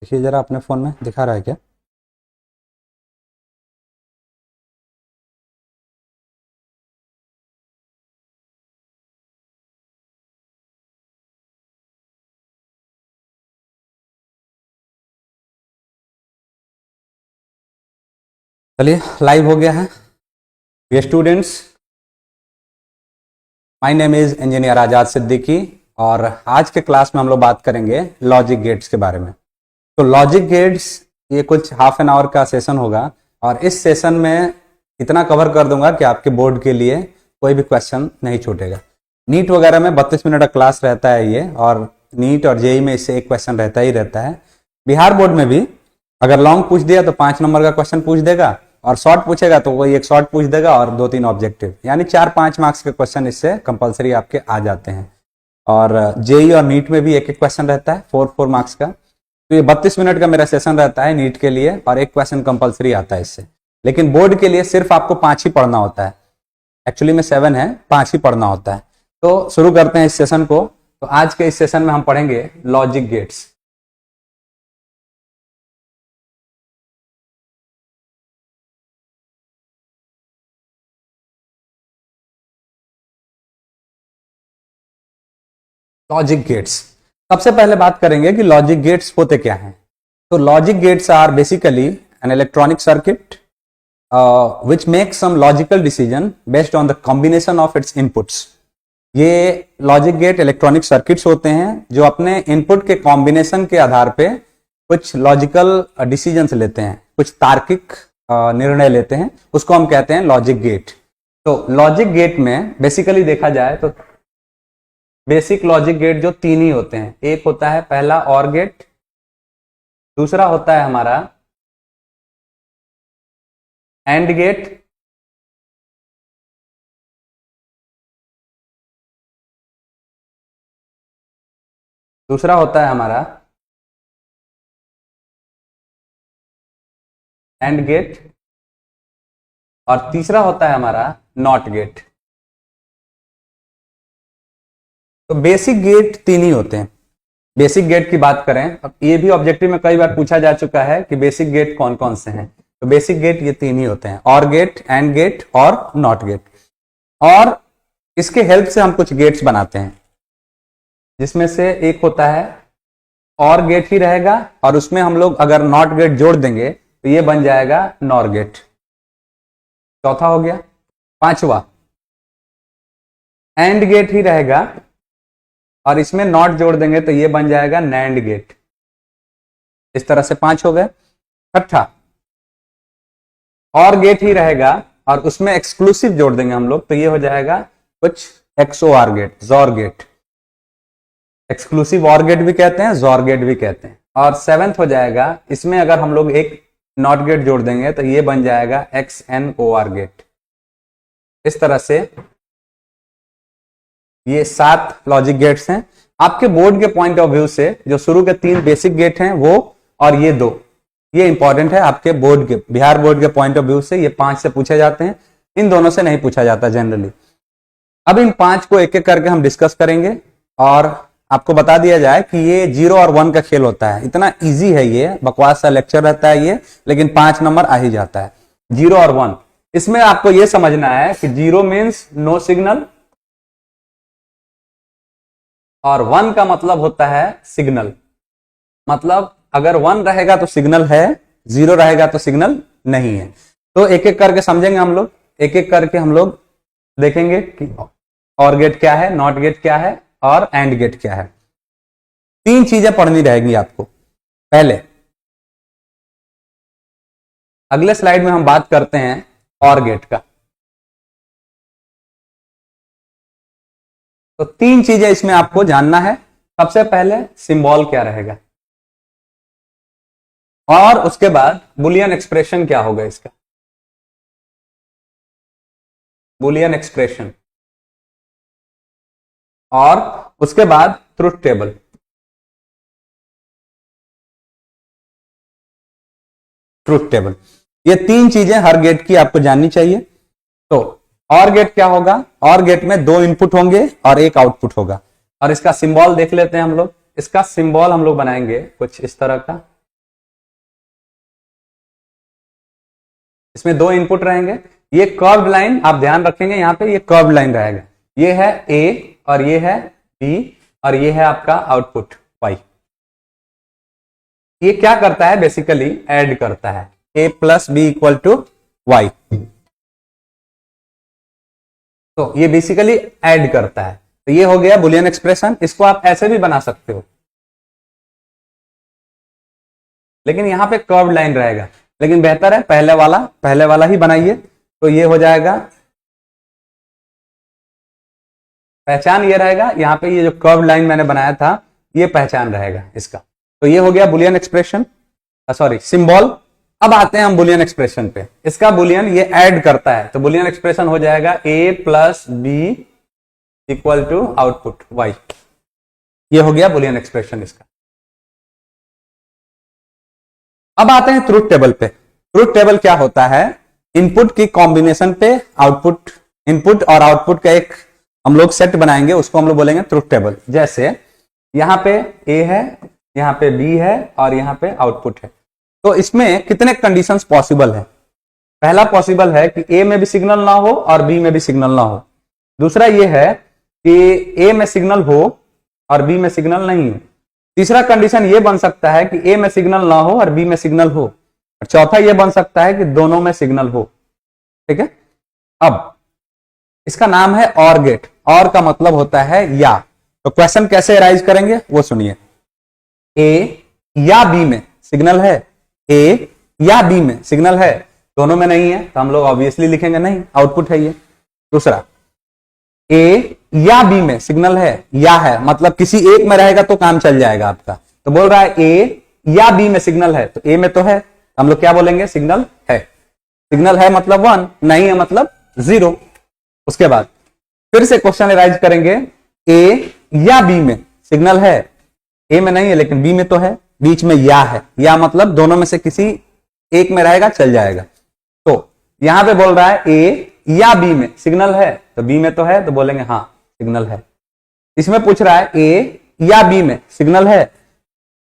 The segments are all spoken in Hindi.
देखिए जरा अपने फ़ोन में दिखा रहा है क्या? चलिए लाइव हो गया है। ये students, my name is engineer Azad Siddiqui और आज के क्लास में हम लोग बात करेंगे लॉजिक गेट्स के बारे में। तो लॉजिक गेट्स ये कुछ हाफ एन आवर का सेशन होगा और इस सेशन में इतना कवर कर दूंगा कि आपके बोर्ड के लिए कोई भी क्वेश्चन नहीं छूटेगा। नीट वगैरह में 32 मिनट का क्लास रहता है ये, और नीट और जेई में इससे एक क्वेश्चन रहता ही रहता है। बिहार बोर्ड में भी अगर लॉन्ग पूछ दिया तो 5 नंबर का क्वेश्चन पूछ देगा, और शॉर्ट पूछेगा तो कोई एक शॉर्ट पूछ देगा और 2-3 ऑब्जेक्टिव, यानी 4-5 मार्क्स के क्वेश्चन इससे कंपलसरी आपके आ जाते हैं। और जेई और नीट में भी एक एक क्वेश्चन रहता है 4-4 मार्क्स का। तो ये 32 मिनट का मेरा सेशन रहता है नीट के लिए, और एक क्वेश्चन कंपलसरी आता है इससे। लेकिन बोर्ड के लिए सिर्फ आपको 5 ही पढ़ना होता है, एक्चुअली में 7 है, 5 ही पढ़ना होता है। तो शुरू करते हैं इस सेशन को। तो आज के इस सेशन में हम पढ़ेंगे लॉजिक गेट्स। लॉजिक गेट्स, सबसे पहले बात करेंगे कि लॉजिक गेट्स होते क्या हैं। तो logic gates are basically an electronic circuit which makes some logical decision based on the combination of its inputs। ये लॉजिक गेट इलेक्ट्रॉनिक सर्किट्स होते हैं जो अपने इनपुट के कॉम्बिनेशन के आधार पे कुछ लॉजिकल डिसीजंस लेते हैं, कुछ तार्किक निर्णय लेते हैं, उसको हम कहते हैं लॉजिक गेट। तो लॉजिक गेट में बेसिकली देखा जाए तो बेसिक लॉजिक गेट जो 3 ही होते हैं। एक होता है पहला और गेट, दूसरा होता है हमारा एंड गेट, दूसरा होता है हमारा एंड गेट, और तीसरा होता है हमारा नॉट गेट। तो बेसिक गेट 3 ही होते हैं। बेसिक गेट की बात करें, अब ये भी ऑब्जेक्टिव में कई बार पूछा जा चुका है कि बेसिक गेट कौन कौन से हैं। तो बेसिक गेट ये 3 ही होते हैं, और गेट, एंड गेट और नॉट गेट। और इसके हेल्प से हम कुछ गेट्स बनाते हैं, जिसमें से एक होता है और गेट ही रहेगा, और उसमें हम लोग अगर नॉट गेट जोड़ देंगे तो ये बन जाएगा नॉर गेट। चौथा हो गया। पांचवा एंड गेट ही रहेगा और इसमें नॉट जोड़ देंगे तो ये बन जाएगा नैंड गेट। इस तरह से 5 हो गए। छठा और गेट ही रहेगा और उसमें एक्सक्लूसिव जोड़ देंगे हम लोग तो ये हो जाएगा कुछ XOR gate, XOR gate. Exclusive OR gate भी कहते हैं, जॉर गेट भी कहते हैं। और 7th हो जाएगा, इसमें अगर हम लोग एक नॉट गेट जोड़ देंगे तो ये बन जाएगा XNOR गेट। इस तरह से ये 7 लॉजिक गेट्स हैं। आपके बोर्ड के पॉइंट ऑफ व्यू से जो शुरू के 3 बेसिक गेट हैं वो, और ये 2, ये इंपॉर्टेंट है आपके बोर्ड के, बिहार बोर्ड के पॉइंट ऑफ व्यू से। ये 5 से पूछे जाते हैं, इन दोनों से नहीं पूछा जाता जनरली। अब इन 5 को एक एक करके हम डिस्कस करेंगे, और आपको बता दिया जाए कि ये 0 और 1 का खेल होता है। इतना इजी है ये, बकवास सा लेक्चर रहता है ये, लेकिन 5 नंबर आ ही जाता है। 0 और 1, इसमें आपको ये समझना है कि 0 मीन्स नो सिग्नल, और 1 का मतलब होता है सिग्नल। मतलब अगर 1 रहेगा तो सिग्नल है, 0 रहेगा तो सिग्नल नहीं है। तो एक एक करके समझेंगे हम लोग, एक एक करके हम लोग देखेंगे कि और गेट क्या है, नॉट गेट क्या है और एंड गेट क्या है। 3 चीजें पढ़नी रहेगी आपको। पहले अगले स्लाइड में हम बात करते हैं और गेट का। तो 3 चीजें इसमें आपको जानना है। सबसे पहले सिंबल क्या रहेगा, और उसके बाद बुलियन एक्सप्रेशन क्या होगा इसका, बुलियन एक्सप्रेशन, और उसके बाद ट्रुथ टेबल। ट्रुथ टेबल, ये 3 चीजें हर गेट की आपको जाननी चाहिए। तो और गेट क्या होगा, और गेट में 2 इनपुट होंगे और 1 आउटपुट होगा। और इसका सिंबल देख लेते हैं हम लोग। इसका सिंबल हम लोग बनाएंगे कुछ इस तरह का, इसमें दो इनपुट रहेंगे, ये कर्व्ड लाइन आप ध्यान रखेंगे, यहाँ पे ये कर्व्ड लाइन रहेगा, ये है ए और ये है बी और ये है आपका आउटपुट वाई। ये क्या करता है, बेसिकली ऐड करता है, A plus B equal to Y. तो ये बेसिकली ऐड करता है। तो ये हो गया बुलियन एक्सप्रेशन। इसको आप ऐसे भी बना सकते हो, लेकिन यहां पे कर्व्ड लाइन रहेगा, लेकिन बेहतर है पहले वाला ही बनाइए। तो ये हो जाएगा, पहचान ये रहेगा, यहाँ पे ये जो कर्व्ड लाइन मैंने बनाया था ये पहचान रहेगा इसका। तो ये हो गया बुलियन एक्सप्रेशन, सॉरी सिंबल। अब आते हैं हम बुलियन एक्सप्रेशन पे। इसका बुलियन ये ऐड करता है, तो बुलियन एक्सप्रेशन हो जाएगा A plus B equal to output Y. ये हो गया बुलियन एक्सप्रेशन इसका। अब आते हैं ट्रुथ टेबल पे। ट्रुथ टेबल क्या होता है, इनपुट की कॉम्बिनेशन पे आउटपुट, इनपुट और आउटपुट का एक हम लोग सेट बनाएंगे, उसको हम लोग बोलेंगे ट्रुथ टेबल। जैसे यहां पे ए है, यहां पे बी है और यहां पे आउटपुट है। तो इसमें कितने कंडीशंस पॉसिबल है। पहला पॉसिबल है कि ए में भी सिग्नल ना हो और बी में भी सिग्नल ना हो। दूसरा ये है कि ए में सिग्नल हो और बी में सिग्नल नहीं हो। तीसरा कंडीशन ये बन सकता है कि ए में सिग्नल ना हो और बी में सिग्नल हो। और चौथा ये बन सकता है कि दोनों में सिग्नल हो। ठीक है, अब इसका नाम है और गेट। और का मतलब होता है या। तो क्वेश्चन कैसे राइज करेंगे वो सुनिए। ए या बी में सिग्नल है, ए या बी में सिग्नल है, दोनों में नहीं है, तो हम लोग ऑब्वियसली लिखेंगे नहीं, आउटपुट है ये। दूसरा, ए या बी में सिग्नल है, या है मतलब किसी एक में रहेगा तो काम चल जाएगा आपका। तो बोल रहा है ए या बी में सिग्नल है, तो ए में तो है, हम लोग क्या बोलेंगे, सिग्नल है। सिग्नल है मतलब 1, नहीं है मतलब 0। उसके बाद फिर से क्वेश्चन राइज करेंगे, ए या बी में सिग्नल है, ए में नहीं है लेकिन बी में तो है, बीच में या है, या मतलब दोनों में से किसी एक में रहेगा चल जाएगा। तो यहां पे बोल रहा है ए या बी में सिग्नल है, तो बी में तो है, तो बोलेंगे हाँ सिग्नल है। इसमें पूछ रहा है ए या बी में सिग्नल है,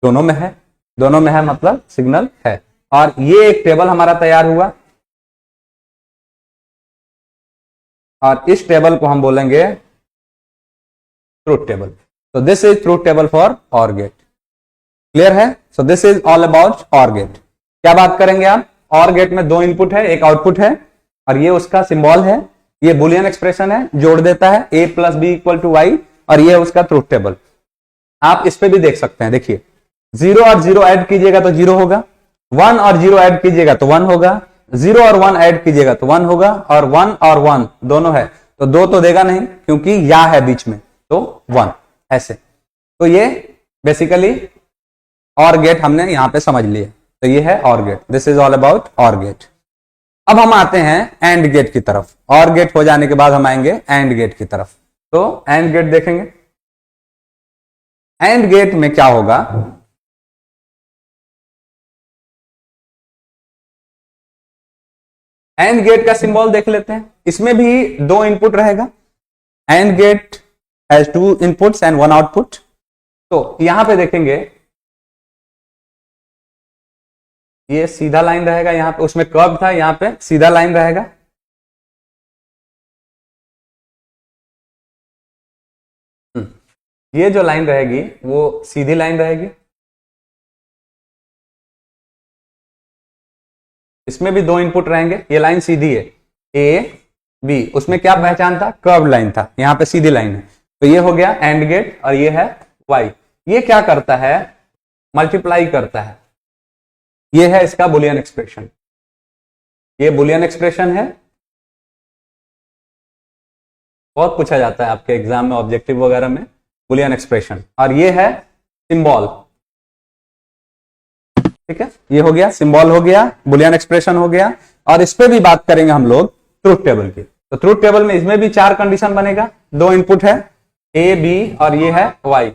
दोनों में है, दोनों में है मतलब सिग्नल है। और ये एक टेबल हमारा तैयार हुआ और इस टेबल को हम बोलेंगे ट्रुथ टेबल। तो this is truth table for और गेट। क्लियर है? So this is all about OR gate. क्या बात करेंगे आप, और गेट में दो इनपुट है, एक आउटपुट है और ये उसका सिंबल है, ये बुलियन एक्सप्रेशन है, जोड़ देता है A plus B equal to Y, और ये उसका ट्रुथ टेबल। आप इस पे भी देख सकते हैं, देखिए 0 और 0 ऐड कीजिएगा तो 0 होगा, 1 और 0 ऐड कीजिएगा तो 1 होगा, 0 और 1 ऐड कीजिएगा तो 1 होगा, और 1 और 1 दोनों है तो 2 तो देगा नहीं क्योंकि या है बीच में, तो 1 ऐसे। तो ये बेसिकली और गेट हमने यहां पे समझ लिए। तो ये है OR gate, this is all about OR gate. अब हम आते हैं एंड गेट की तरफ। और गेट हो जाने के बाद हम आएंगे एंड गेट की तरफ। तो एंड गेट देखेंगे। एंड गेट में क्या होगा, एंड गेट का सिंबल देख लेते हैं। इसमें भी दो इनपुट रहेगा, AND gate has 2 inputs and 1 output. तो यहां पे देखेंगे ये सीधा लाइन रहेगा, यहां पे उसमें कर्व था, यहां पे सीधा लाइन रहेगा। ये जो लाइन रहेगी वो सीधी लाइन रहेगी। इसमें भी दो इनपुट रहेंगे, ये लाइन सीधी है, ए बी, उसमें क्या पहचान था, कर्व लाइन था, यहां पे सीधी लाइन है। तो ये हो गया एंड गेट, और ये है वाई। ये क्या करता है, मल्टीप्लाई करता है। ये है इसका बुलियन एक्सप्रेशन, ये बुलियन एक्सप्रेशन है। बहुत पूछा जाता है आपके एग्जाम में, ऑब्जेक्टिव वगैरह में, बुलियन एक्सप्रेशन। और ये है सिंबल। ठीक है, ये हो गया सिंबल, हो गया बुलियन एक्सप्रेशन, हो गया। और इस पे भी बात करेंगे हम लोग ट्रुथ टेबल की। तो ट्रुथ टेबल में इसमें भी 4 कंडीशन बनेगा, 2 इनपुट है ए बी और ये है वाई,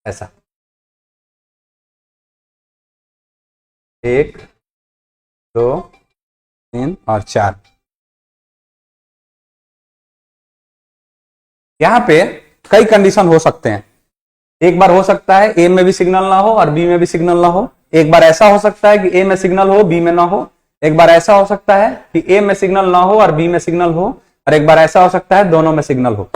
ऐसा 1 2 3 और 4। यहां पे कई कंडीशन हो सकते हैं। एक बार हो सकता है ए में भी सिग्नल ना हो और बी में भी सिग्नल ना हो, एक बार ऐसा हो सकता है कि ए में सिग्नल हो बी में ना हो, एक बार ऐसा हो सकता है कि ए में सिग्नल ना हो और बी में सिग्नल हो, और एक बार ऐसा हो सकता है दोनों में सिग्नल हो।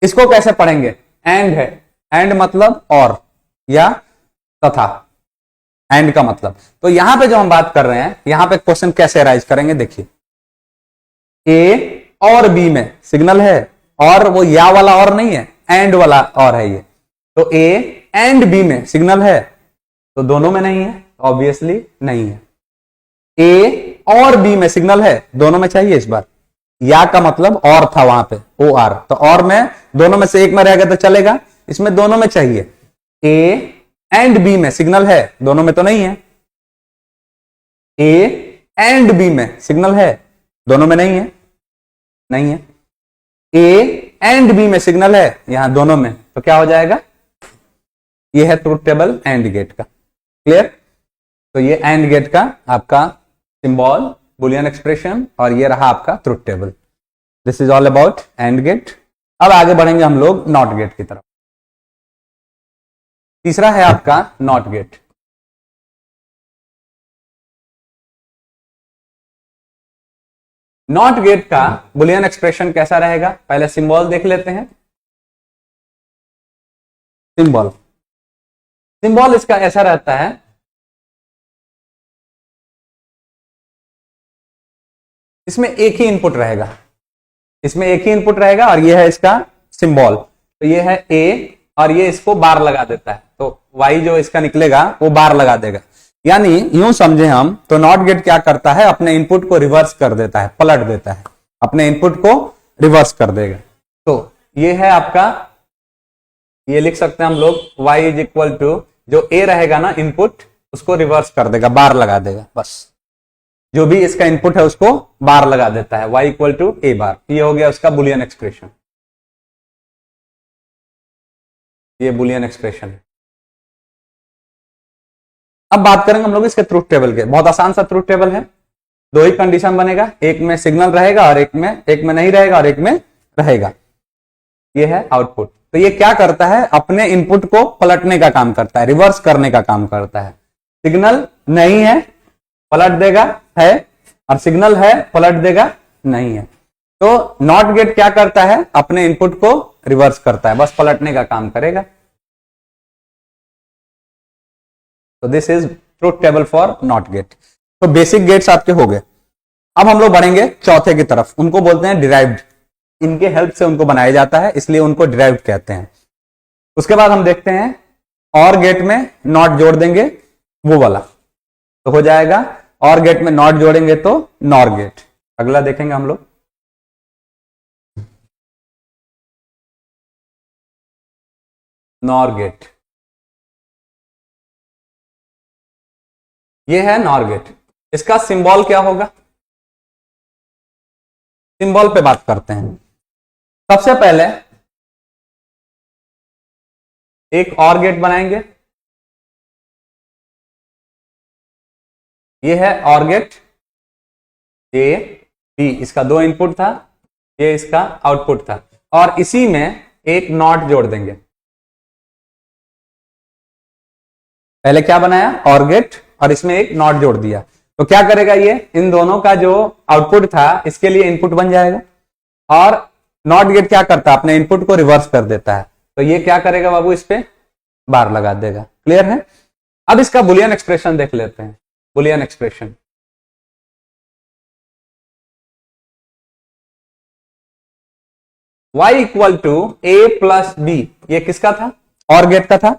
इसको कैसे पढ़ेंगे? एंड है, एंड मतलब और या तथा, एंड का मतलब। तो यहां पे जो हम बात कर रहे हैं, यहां पे क्वेश्चन कैसे अराइज करेंगे, देखिए ए और बी में सिग्नल है, और वो या वाला और नहीं है, एंड वाला और है ये। तो ए एंड बी में सिग्नल है, तो दोनों में नहीं है, ऑब्वियसली नहीं है। ए और बी में सिग्नल है, दोनों में चाहिए इस बार, या का मतलब और था वहां पे, ओ आर, तो और में दोनों में से एक में रहेगा तो चलेगा, इसमें दोनों में चाहिए। ए एंड बी में सिग्नल है, दोनों में तो नहीं है। ए एंड बी में सिग्नल है, दोनों में नहीं है, नहीं है। ए एंड बी में सिग्नल है, यहां दोनों में, तो क्या हो जाएगा? ये है ट्रूथ टेबल एंड गेट का। क्लियर? तो ये एंड गेट का आपका सिंबल, बुलियन एक्सप्रेशन, और ये रहा आपका truth table. This is all about AND gate. अब आगे बढ़ेंगे हम लोग नॉट गेट की तरफ। तीसरा है आपका नॉट गेट। नॉट गेट का बुलियन एक्सप्रेशन कैसा रहेगा, पहले सिंबल देख लेते हैं। सिंबल, सिंबल इसका ऐसा रहता है, इसमें एक ही इनपुट रहेगा, इसमें एक ही इनपुट रहेगा, और ये है इसका सिंबल। तो ये है ए, और ये इसको बार लगा देता है, तो वाई जो इसका निकलेगा वो बार लगा देगा। यानी यूं समझे हम, तो नॉट गेट क्या करता है, अपने इनपुट को रिवर्स कर देता है, पलट देता है, अपने इनपुट को रिवर्स कर देगा। तो ये है आपका, ये लिख सकते हैं हम लोग, y इज इक्वल टू, जो a रहेगा ना इनपुट, उसको रिवर्स कर देगा, बार लगा देगा, बस जो भी इसका इनपुट है उसको बार लगा देता है, y इक्वल टू a बार। ये हो गया उसका बुलियन एक्सप्रेशन, ये बुलियन एक्सप्रेशन है। अब बात करेंगे हम लोग इसके ट्रूथ टेबल के। बहुत आसान सा ट्रूथ टेबल है, दो ही कंडीशन बनेगा, एक में सिग्नल रहेगा और एक में नहीं रहेगा और एक में रहेगा। ये है आउटपुट। तो ये क्या करता है, अपने इनपुट को पलटने का काम करता है, रिवर्स करने का काम करता है। सिग्नल नहीं है, पलट देगा, है, और सिग्नल है, पलट देगा, नहीं है। तो नॉट गेट क्या करता है, अपने इनपुट को रिवर्स करता है, बस पलटने का काम करेगा। तो this is truth table for not gate. तो बेसिक गेट्स आपके हो गए। अब हम लोग बढ़ेंगे चौथे की तरफ, उनको बोलते हैं डिराइव्ड। इनके हेल्प से उनको बनाया जाता है, इसलिए उनको डिराइव्ड कहते हैं। उसके बाद हम देखते हैं और गेट में नॉट जोड़ देंगे, वो वाला तो हो जाएगा, और गेट में नॉट जोड़ेंगे तो नॉर गेट। अगला देखेंगे हम लोग, नॉर गेट। ये है नॉर गेट। इसका सिंबल क्या होगा, सिंबल पे बात करते हैं। सबसे पहले एक और गेट बनाएंगे, ये है और गेट, ए बी, इसका दो इनपुट था, ये इसका आउटपुट था, और इसी में एक नॉट जोड़ देंगे। पहले क्या बनाया, और गेट, और इसमें एक नॉट जोड़ दिया, तो क्या करेगा ये, इन दोनों का जो आउटपुट था इसके लिए इनपुट बन जाएगा। और नॉट गेट क्या करता है, अपने इनपुट को रिवर्स कर देता है, तो ये क्या करेगा बाबू, इस पे बार लगा देगा। क्लियर है? अब इसका बुलियन एक्सप्रेशन देख लेते हैं। Boolean expression, y equal to A plus B, ये किसका था, और गेट का था।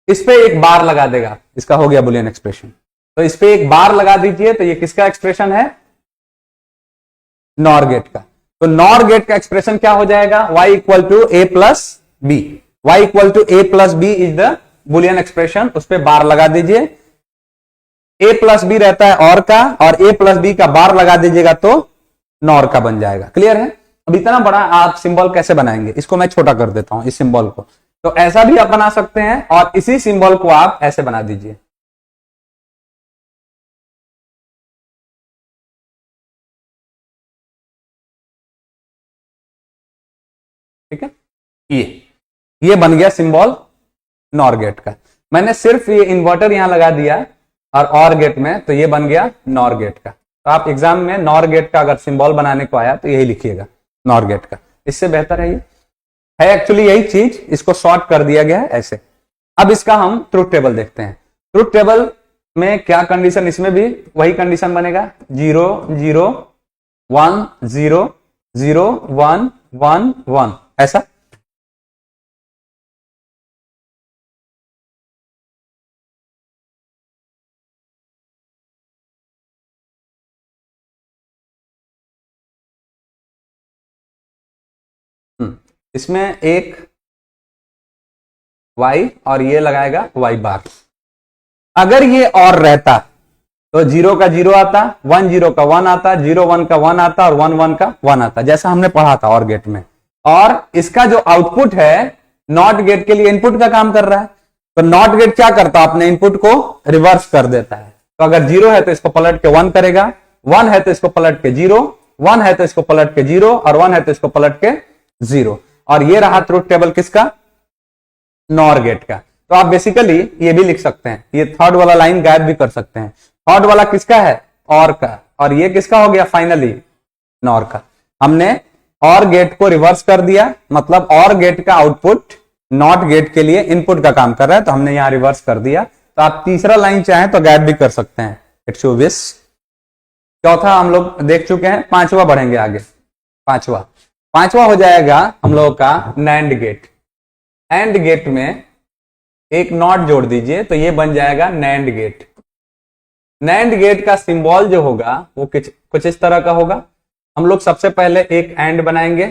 इस पे एक बार लगा देगा, इसका हो गया बुलियन एक्सप्रेशन। तो इस पे एक बार लगा दीजिए, तो ये किसका एक्सप्रेशन है, नॉर गेट का। तो नॉर गेट का एक्सप्रेशन क्या हो जाएगा, y equal to A plus B. y equal to A plus B is the Boolean expression. उस पे बार लगा दीजिए, a प्लस बी रहता है और का, और a प्लस बी का बार लगा दीजिएगा तो नॉर का बन जाएगा। क्लियर है? अब इतना बड़ा आप सिंबल कैसे बनाएंगे, इसको मैं छोटा कर देता हूं, इस सिंबल को। तो ऐसा भी आप बना सकते हैं, और इसी सिंबल को आप ऐसे बना दीजिए। ठीक है, ये बन गया सिंबल नॉर गेट का। मैंने सिर्फ ये इन्वर्टर यहां लगा दिया और गेट में, तो ये बन गया नॉर गेट का। तो आप एग्जाम में नॉर गेट का अगर सिंबल बनाने को आया तो यही लिखिएगा, नॉर गेट का। इससे बेहतर है ये, है एक्चुअली यही चीज, इसको शॉर्ट कर दिया गया है ऐसे। अब इसका हम ट्रुथ टेबल देखते हैं। ट्रुथ टेबल में क्या कंडीशन, इसमें भी वही कंडीशन बनेगा, 0 0 1 0 0 1 1 1 ऐसा। इसमें एक y और ये लगाएगा y बार। अगर ये और रहता तो 0 का 0 आता, 1 0 का 1 आता, 0 1 का 1 आता और 1 1 का 1 आता, जैसा हमने पढ़ा था और गेट में। और इसका जो आउटपुट है नॉट गेट के लिए इनपुट का काम कर रहा है। तो नॉट गेट क्या करता है, अपने इनपुट को रिवर्स कर देता है। तो अगर 0 है तो इसको पलट के 1 करेगा, 1 है तो इसको पलट के 0, 1 है तो इसको पलट के 0 और 1 है तो इसको पलट के 0। और ये रहा ट्रुथ टेबल किसका, नॉर गेट का। तो आप बेसिकली ये भी लिख सकते हैं, ये थर्ड वाला लाइन गायब भी कर सकते हैं। थर्ड वाला किसका है, और का, और ये किसका हो गया फाइनली, नॉर का। हमने और गेट को रिवर्स कर दिया, मतलब और गेट का आउटपुट नॉट गेट के लिए इनपुट का काम कर रहा है, तो हमने यहां रिवर्स कर दिया। तो आप तीसरा लाइन चाहें तो गायब भी कर सकते हैं, इट्स योर विश। चौथा हम लोग देख चुके हैं, पांचवा बढ़ेंगे आगे। पांचवा हो जाएगा हम लोगों का नैंड गेट। एंड गेट में एक नॉट जोड़ दीजिए तो ये बन जाएगा नैंड गेट। नैंड गेट का सिंबल जो होगा वो कुछ इस तरह का होगा। हम लोग सबसे पहले एक एंड बनाएंगे,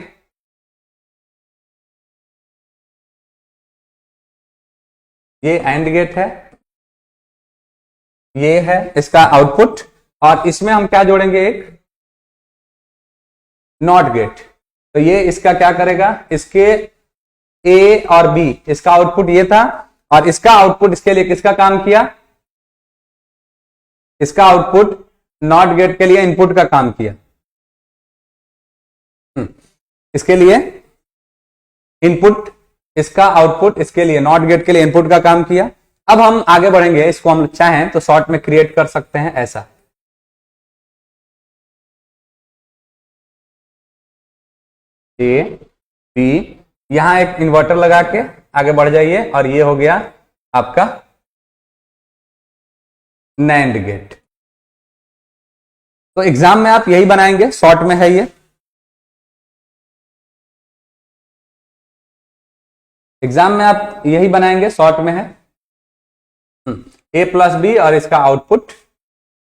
ये एंड गेट है, ये है इसका आउटपुट, और इसमें हम क्या जोड़ेंगे, एक नॉट गेट। तो ये इसका क्या करेगा, इसके ए और बी, इसका आउटपुट ये था, और इसका आउटपुट इसके लिए किसका काम किया, इसका आउटपुट नॉट गेट के लिए इनपुट का काम किया। इसके लिए इनपुट, इसका आउटपुट इसके लिए नॉट गेट के लिए इनपुट का काम किया। अब हम आगे बढ़ेंगे, इसको हम चाहें तो शॉर्ट में क्रिएट कर सकते हैं ऐसा, ए बी, यहां एक इन्वर्टर लगा के आगे बढ़ जाइए, और ये हो गया आपका नैंड गेट। तो एग्जाम में आप यही बनाएंगे, शॉर्ट में है ये, एग्जाम में आप यही बनाएंगे, शॉर्ट में है ए प्लस बी और इसका आउटपुट।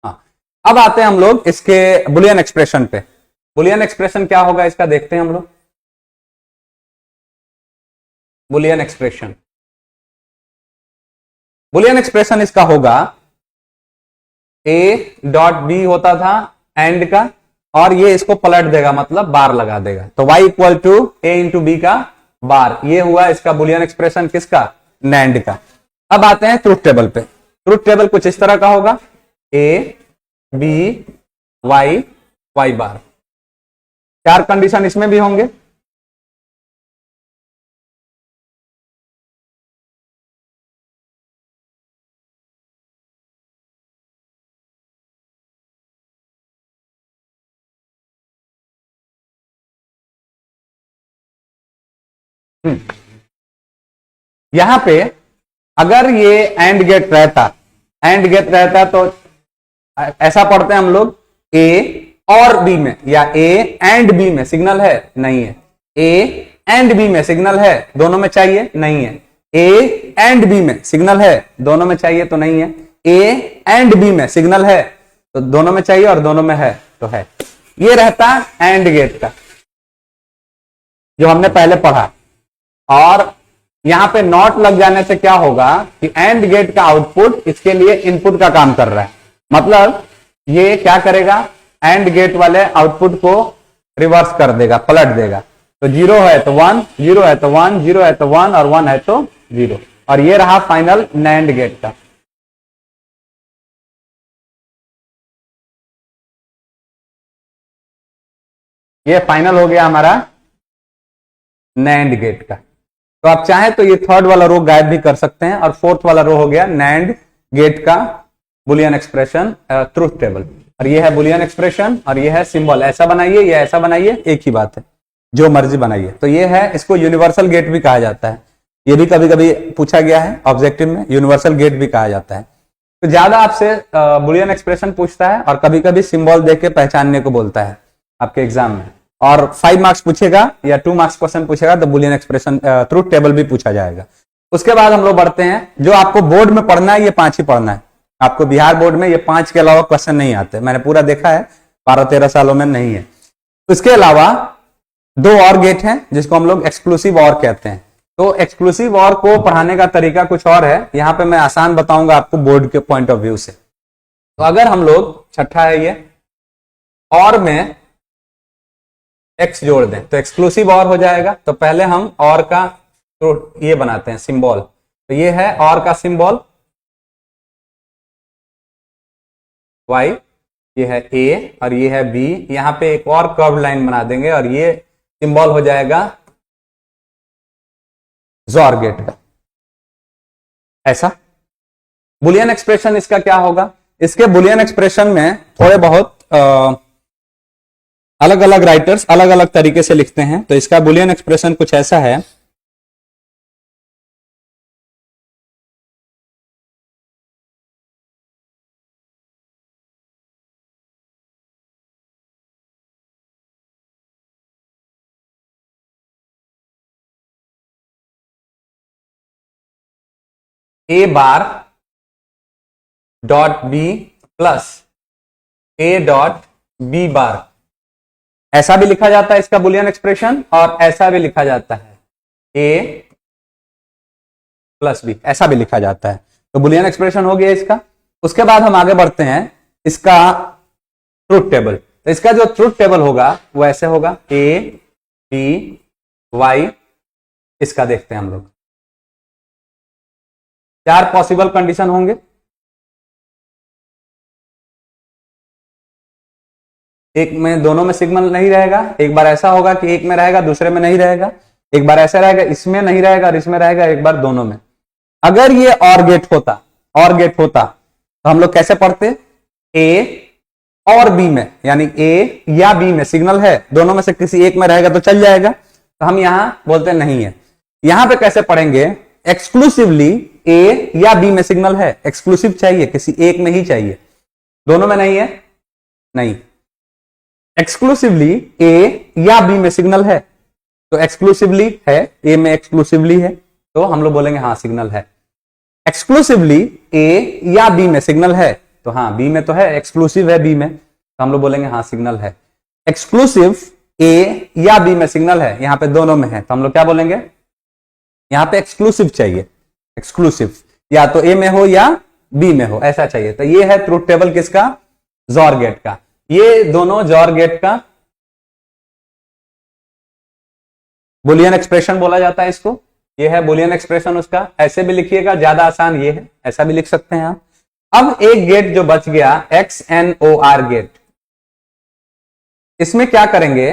हाँ, अब आते हैं हम लोग इसके बुलियन एक्सप्रेशन पे। बुलियन एक्सप्रेशन क्या होगा इसका देखते हैं हम लोग। बुलियन एक्सप्रेशन, बुलियन एक्सप्रेशन इसका होगा, ए डॉट बी होता था एंड का, और ये इसको पलट देगा, मतलब बार लगा देगा। तो y equal to A into B का बार, ये हुआ इसका बुलियन एक्सप्रेशन किसका, नैंड का। अब आते हैं ट्रुथ टेबल पे। ट्रुथ टेबल कुछ इस तरह का होगा, ए बी वाई वाई बार। चार कंडीशन इसमें भी होंगे। यहां पे अगर ये एंड गेट रहता, एंड गेट रहता तो ऐसा पढ़ते हैं हम लोग, ए और बी में, या ए एंड बी में सिग्नल है, नहीं है। ए एंड बी में सिग्नल है, दोनों में चाहिए, नहीं है। ए एंड बी में सिग्नल है, दोनों में चाहिए, तो नहीं है। ए एंड बी में सिग्नल है तो दोनों में चाहिए, और दोनों में है तो है। ये रहता एंड गेट का जो हमने पहले पढ़ा। और यहां पे नॉट लग जाने से क्या होगा कि एंड गेट का आउटपुट इसके लिए इनपुट का काम कर रहा है, मतलब ये क्या करेगा, एंड गेट वाले आउटपुट को रिवर्स कर देगा, पलट देगा। तो 0 है तो 1, 0 है तो 1, 0 है तो 1 और 1 है तो 0। और ये रहा फाइनल नैंड गेट का। ये फाइनल हो गया हमारा नैंड गेट का। तो आप चाहें तो ये थर्ड वाला रो गायब भी कर सकते हैं, और फोर्थ वाला रो हो गया नैंड गेट का बुलियन एक्सप्रेशन ट्रूथ टेबल। और ये है बुलियन एक्सप्रेशन और ये है सिंबल, ऐसा बनाइए या ऐसा बनाइए, एक ही बात है, जो मर्जी बनाइए। तो ये है, इसको यूनिवर्सल गेट भी कहा जाता है, ये भी कभी कभी पूछा गया है ऑब्जेक्टिव में, यूनिवर्सल गेट भी कहा जाता है। तो ज्यादा आपसे बुलियन एक्सप्रेशन पूछता है और कभी कभी सिंबल देख के पहचानने को बोलता है आपके एग्जाम में, और 5 मार्क्स पूछेगा या 2 मार्क्स क्वेश्चन पूछेगा तो बुलियन एक्सप्रेशन ट्रूथ टेबल भी पूछा जाएगा। उसके बाद हम लोग बढ़ते हैं, जो आपको बोर्ड में पढ़ना है ये 5 ही पढ़ना है। आपको बिहार बोर्ड में ये 5 के अलावा क्वेश्चन नहीं आते, मैंने पूरा देखा है, 12-13 सालों में नहीं है। उसके अलावा 2 और गेट हैं जिसको हम लोग एक्सक्लूसिव और कहते हैं। तो एक्सक्लूसिव और को पढ़ाने का तरीका कुछ और है, यहां पे मैं आसान बताऊंगा आपको बोर्ड के पॉइंट ऑफ व्यू से। तो अगर हम लोग, छठा है ये, और में एक्स जोड़ दें तो एक्सक्लूसिव और हो जाएगा। तो पहले हम और का तो ये बनाते हैं सिंबल, तो ये है और का सिंबल वाई, ये है ए और ये है बी, यहां पे एक और कर्व लाइन बना देंगे और ये सिंबल हो जाएगा जॉर गेट का। ऐसा बुलियन एक्सप्रेशन इसका क्या होगा, इसके बुलियन एक्सप्रेशन में थोड़े बहुत अलग अलग राइटर्स अलग अलग तरीके से लिखते हैं। तो इसका बुलियन एक्सप्रेशन कुछ ऐसा है, A bar dot B plus A dot B bar, ऐसा भी लिखा जाता है इसका बुलियन एक्सप्रेशन, और ऐसा भी लिखा जाता है ए प्लस बी, ऐसा भी लिखा जाता है। तो बुलियन एक्सप्रेशन हो गया इसका। उसके बाद हम आगे बढ़ते हैं इसका ट्रूथ टेबल। तो इसका जो ट्रूथ टेबल होगा वो ऐसे होगा, ए बी वाई, इसका देखते हैं हम लोग। 4 पॉसिबल कंडीशन होंगे, एक में दोनों में सिग्नल नहीं रहेगा, एक बार ऐसा होगा कि एक में रहेगा दूसरे में नहीं रहेगा, एक बार ऐसा रहेगा इसमें नहीं रहेगा और इसमें रहेगा, एक बार दोनों में। अगर ये और गेट होता तो हम लोग कैसे पढ़ते, ए और बी में, यानी ए या बी में सिग्नल है, दोनों में से किसी एक में रहेगा तो चल जाएगा। तो हम यहां बोलते नहीं है। यहां पे कैसे पढ़ेंगे, एक्सक्लूसिवली ए या बी में सिग्नल है, एक्सक्लूसिव चाहिए, किसी एक में ही चाहिए, दोनों में नहीं है, नहीं, एक्सक्लूसिवली ए या बी में सिग्नल है। तो एक्सक्लूसिवली है, ए में एक्सक्लूसिवली है, तो हम लोग बोलेंगे हाँ सिग्नल है। एक्सक्लूसिवली ए या बी में सिग्नल है, तो हाँ बी में तो है, एक्सक्लूसिव है बी में, तो हम लोग बोलेंगे हाँ सिग्नल है। एक्सक्लूसिव ए या बी में सिग्नल है, यहां पे दोनों में है, तो हम लोग क्या बोलेंगे, यहां पे एक्सक्लूसिव चाहिए, एक्सक्लूसिव या तो ए में हो या बी में हो, ऐसा चाहिए। तो ये है ट्रूथ टेबल किसका, जॉर गेट का। ये दोनों जॉर गेट का बुलियन एक्सप्रेशन बोला जाता है इसको। ये है बुलियन एक्सप्रेशन उसका, ऐसे भी लिखिएगा, ज्यादा आसान ये है, ऐसा भी लिख सकते हैं आप। अब एक गेट जो बच गया, XNOR गेट, इसमें क्या करेंगे,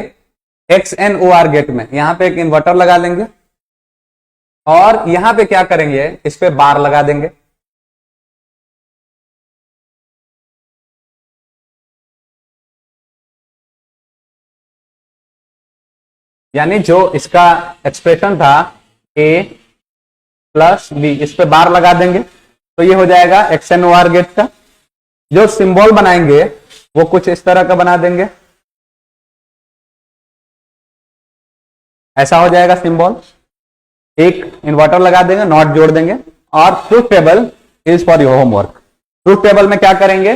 XNOR गेट में यहां पे एक इन्वर्टर लगा लेंगे और यहां पे क्या करेंगे, इस पे बार लगा देंगे। यानी जो इसका एक्सप्रेशन था ए प्लस बी, इस पे बार लगा देंगे, तो ये हो जाएगा XNOR गेट का। जो सिंबल बनाएंगे वो कुछ इस तरह का बना देंगे, ऐसा हो जाएगा सिंबल। एक इन्वर्टर लगा देंगे, नॉट जोड़ देंगे, और truth table is for your homework. Truth table में क्या करेंगे,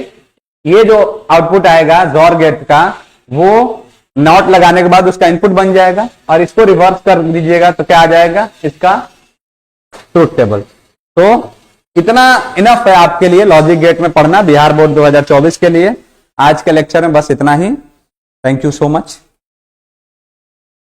ये जो आउटपुट आएगा जॉर गेट का, वो नॉट लगाने के बाद उसका इनपुट बन जाएगा, और इसको रिवर्स कर दीजिएगा तो क्या आ जाएगा, इसका ट्रूथ टेबल। तो इतना इनफ है आपके लिए लॉजिक गेट में पढ़ना, बिहार बोर्ड 2024 के लिए। आज के लेक्चर में बस इतना ही। Thank you so much.